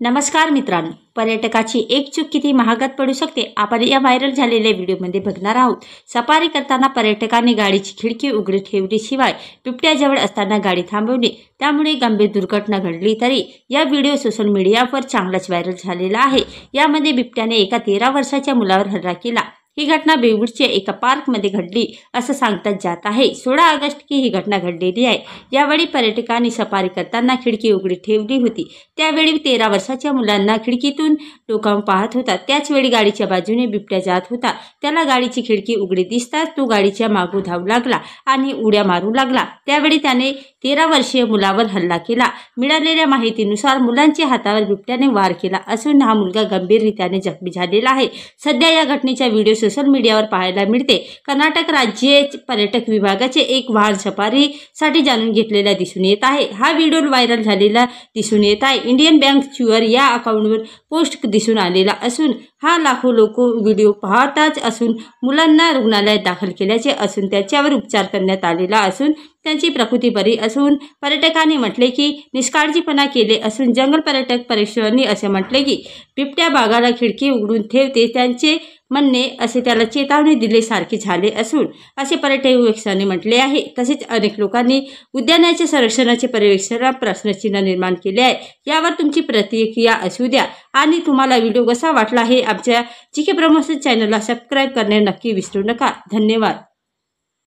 नमस्कार मित्रांनो, पर्यटकाची एक चूक किती महागात पडू शकते आपण या व्हायरल झालेल्या व्हिडिओमध्ये बघणार आहोत। सफारी करताना पर्यटकांनी गाडीची खिडकी उघडी ठेवली शिवाय बिबट्याजवळ असताना गाडी थांबवली, त्यामुळे गंभीर दुर्घटना घडली। तरी या व्हिडिओ सोशल मीडियावर चांगलाच व्हायरल झालेला आहे। यामध्ये बिबट्याने एका 13 वर्षाच्या मुलावर हल्ला केला। ही घटना बेगूसच्या एका पार्कमध्ये घडली असं सांगतात जात आहे। 16 ऑगस्ट की ही घटना घडलेली आहे। यावेळी पर्यटकांनी सफारी करताना खिडकी उघडी ठेवली होती। त्यावेळी 13 वर्षाच्या मुलांना खिडकीतून डोकावून पाहत होता। त्याचवेळी गाडीच्या बाजूने बिबट्या जात होता। त्याला गाडीची खिडकी उघडी दिसताच तो गाडीच्या मागून धावू लागला आणि उड्या मारू लागला। त्यावेळी त्याने 13 वर्षीय मुलावर हल्ला केला। मिळालेल्या माहितीनुसार मुलांच्या हातावर बिबट्याने वार केला असून हा मुलगा गंभीररीत्याने जखमी झालेला आहे। सध्या या घटनेचा व्हिडिओ सोशल मीडियावर पाहायला मिळते। कर्नाटक राज्य पर्यटक विभागाचे एक वाहन सफारीसाठी जाणून घेतलेला दिसून येत आहे। हा व्हिडिओ व्हायरल झालेला दिसून येत आहे। इंडियन बँक च्युअर या अकाउंटवर पोस्ट दिसून आलेला असून हा लाखो लोक व्हिडिओ पाहताच असून मुलांना रुग्णालयात दाखल केल्याचे असून त्याच्यावर उपचार करण्यात आलेला असून त्यांची प्रकृती बरी असून पर्यटकांनी म्हटले की निष्काळजीपणा केले असून जंगल पर्यटक परिषदेने असे म्हटले की बिबट्या बागाला खिडकी उघडून ठेवते त्यांचे म्हणणे असे त्याला चेतावणी दिल्यासारखे झाले असून असे पर्यटकांनी म्हटले आहे। तसेच अनेक लोकांनी उद्यानाच्या संरक्षणाचे पर्यवेक्षणाला प्रश्नचिन्ह निर्माण केले आहे। यावर तुमची प्रतिक्रिया असू द्या आणि तुम्हाला व्हिडिओ कसा वाटला हे आमच्या जीके प्रमोशन चॅनलला सबस्क्राईब करणे नक्की विसरू नका। धन्यवाद।